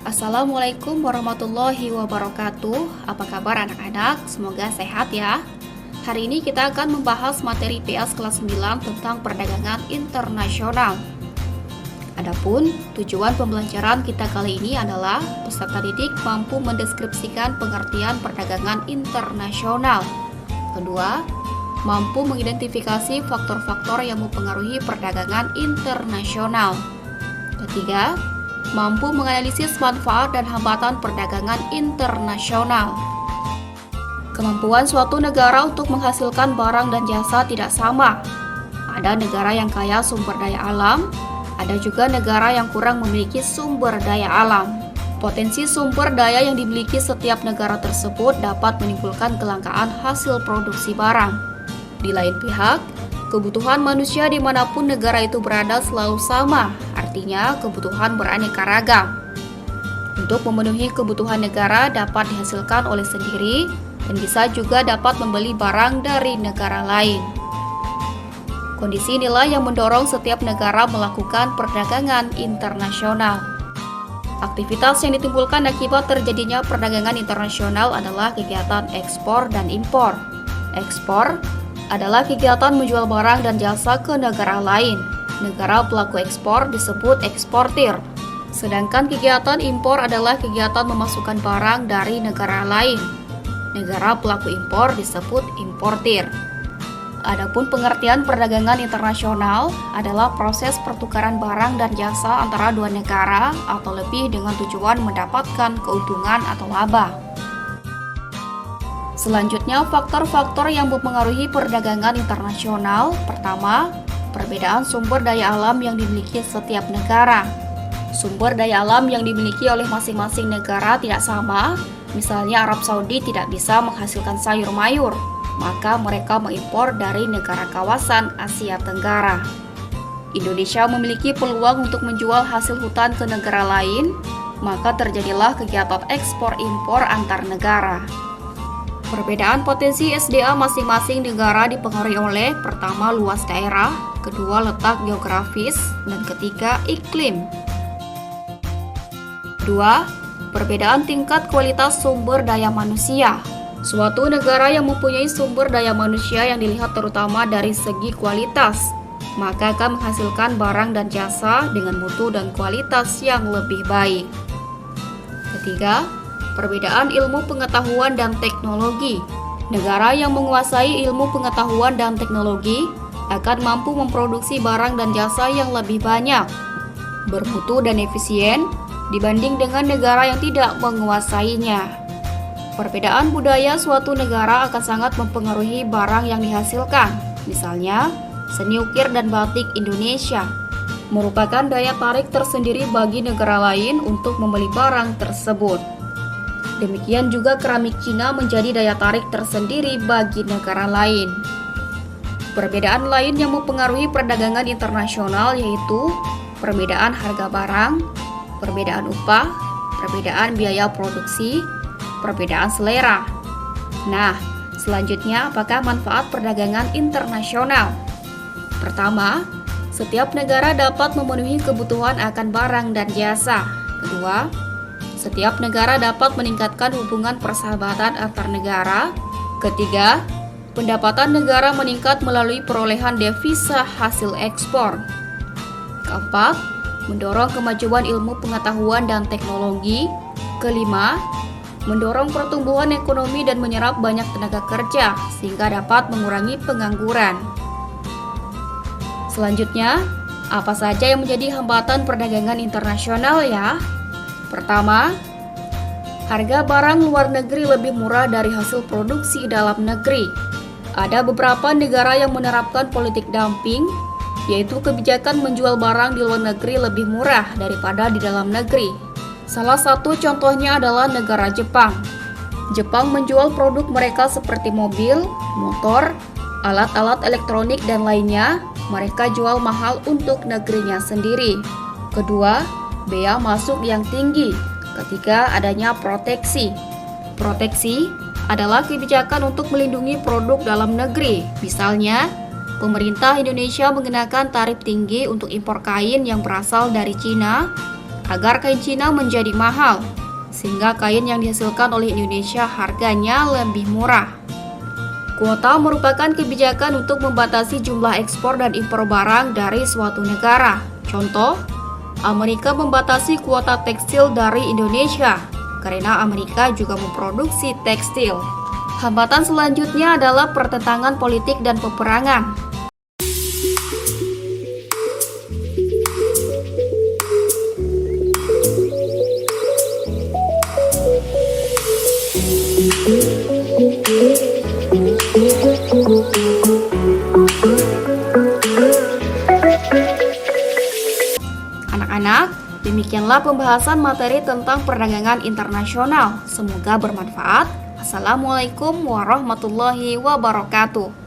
Assalamualaikum warahmatullahi wabarakatuh. Apa kabar anak-anak? Semoga sehat ya. Hari ini kita akan membahas materi PS kelas 9 tentang perdagangan internasional. Adapun tujuan pembelajaran kita kali ini adalah peserta didik mampu mendeskripsikan pengertian perdagangan internasional. Kedua, mampu mengidentifikasi faktor-faktor yang mempengaruhi perdagangan internasional. Ketiga, mampu menganalisis manfaat dan hambatan perdagangan internasional. Kemampuan suatu negara untuk menghasilkan barang dan jasa tidak sama. Ada negara yang kaya sumber daya alam, ada juga negara yang kurang memiliki sumber daya alam. Potensi sumber daya yang dimiliki setiap negara tersebut dapat menimbulkan kelangkaan hasil produksi barang. Di lain pihak, kebutuhan manusia dimanapun negara itu berada selalu sama, artinya kebutuhan beraneka ragam. Untuk memenuhi kebutuhan negara dapat dihasilkan oleh sendiri dan bisa juga dapat membeli barang dari negara lain. Kondisi inilah yang mendorong setiap negara melakukan perdagangan internasional. Aktivitas yang ditimbulkan akibat terjadinya perdagangan internasional adalah kegiatan ekspor dan impor. Ekspor adalah kegiatan menjual barang dan jasa ke negara lain. Negara pelaku ekspor disebut eksportir. Sedangkan kegiatan impor adalah kegiatan memasukkan barang dari negara lain. Negara pelaku impor disebut importir. Adapun pengertian perdagangan internasional adalah proses pertukaran barang dan jasa antara dua negara atau lebih dengan tujuan mendapatkan keuntungan atau laba. Selanjutnya, faktor-faktor yang mempengaruhi perdagangan internasional. Pertama, perbedaan sumber daya alam yang dimiliki setiap negara. Sumber daya alam yang dimiliki oleh masing-masing negara tidak sama. Misalnya Arab Saudi tidak bisa menghasilkan sayur mayur, maka mereka mengimpor dari negara kawasan Asia Tenggara. Indonesia memiliki peluang untuk menjual hasil hutan ke negara lain, maka terjadilah kegiatan ekspor-impor antar negara. Perbedaan potensi SDA masing-masing negara dipengaruhi oleh pertama luas daerah, kedua letak geografis, dan ketiga iklim. Kedua, perbedaan tingkat kualitas sumber daya manusia. Suatu negara yang mempunyai sumber daya manusia yang dilihat terutama dari segi kualitas, maka akan menghasilkan barang dan jasa dengan mutu dan kualitas yang lebih baik. Ketiga, perbedaan ilmu pengetahuan dan teknologi. Negara yang menguasai ilmu pengetahuan dan teknologi akan mampu memproduksi barang dan jasa yang lebih banyak, bermutu dan efisien dibanding dengan negara yang tidak menguasainya. Perbedaan budaya suatu negara akan sangat mempengaruhi barang yang dihasilkan. Misalnya, seni ukir dan batik Indonesia merupakan daya tarik tersendiri bagi negara lain untuk membeli barang tersebut. Demikian juga keramik Cina menjadi daya tarik tersendiri bagi negara lain. Perbedaan lain yang mempengaruhi perdagangan internasional yaitu perbedaan harga barang, perbedaan upah, perbedaan biaya produksi, perbedaan selera. Nah, selanjutnya apakah manfaat perdagangan internasional? Pertama, setiap negara dapat memenuhi kebutuhan akan barang dan jasa. Kedua, setiap negara dapat meningkatkan hubungan persahabatan antar negara. Ketiga, pendapatan negara meningkat melalui perolehan devisa hasil ekspor. Keempat, mendorong kemajuan ilmu pengetahuan dan teknologi. Kelima, mendorong pertumbuhan ekonomi dan menyerap banyak tenaga kerja sehingga dapat mengurangi pengangguran. Selanjutnya, apa saja yang menjadi hambatan perdagangan internasional ya? Pertama, harga barang luar negeri lebih murah dari hasil produksi dalam negeri. Ada beberapa negara yang menerapkan politik dumping, yaitu kebijakan menjual barang di luar negeri lebih murah daripada di dalam negeri. Salah satu contohnya adalah negara Jepang. Jepang menjual produk mereka seperti mobil, motor, alat-alat elektronik, dan lainnya. Mereka jual mahal untuk negerinya sendiri. Kedua, bea masuk yang tinggi. Ketiga, adanya proteksi. Proteksi adalah kebijakan untuk melindungi produk dalam negeri. Misalnya, pemerintah Indonesia mengenakan tarif tinggi untuk impor kain yang berasal dari Cina agar kain Cina menjadi mahal, sehingga kain yang dihasilkan oleh Indonesia harganya lebih murah. Kuota merupakan kebijakan untuk membatasi jumlah ekspor dan impor barang dari suatu negara. Contoh, Amerika membatasi kuota tekstil dari Indonesia karena Amerika juga memproduksi tekstil. Hambatan selanjutnya adalah pertentangan politik dan peperangan. Anak-anak, demikianlah pembahasan materi tentang perdagangan internasional. Semoga bermanfaat. Assalamualaikum warahmatullahi wabarakatuh.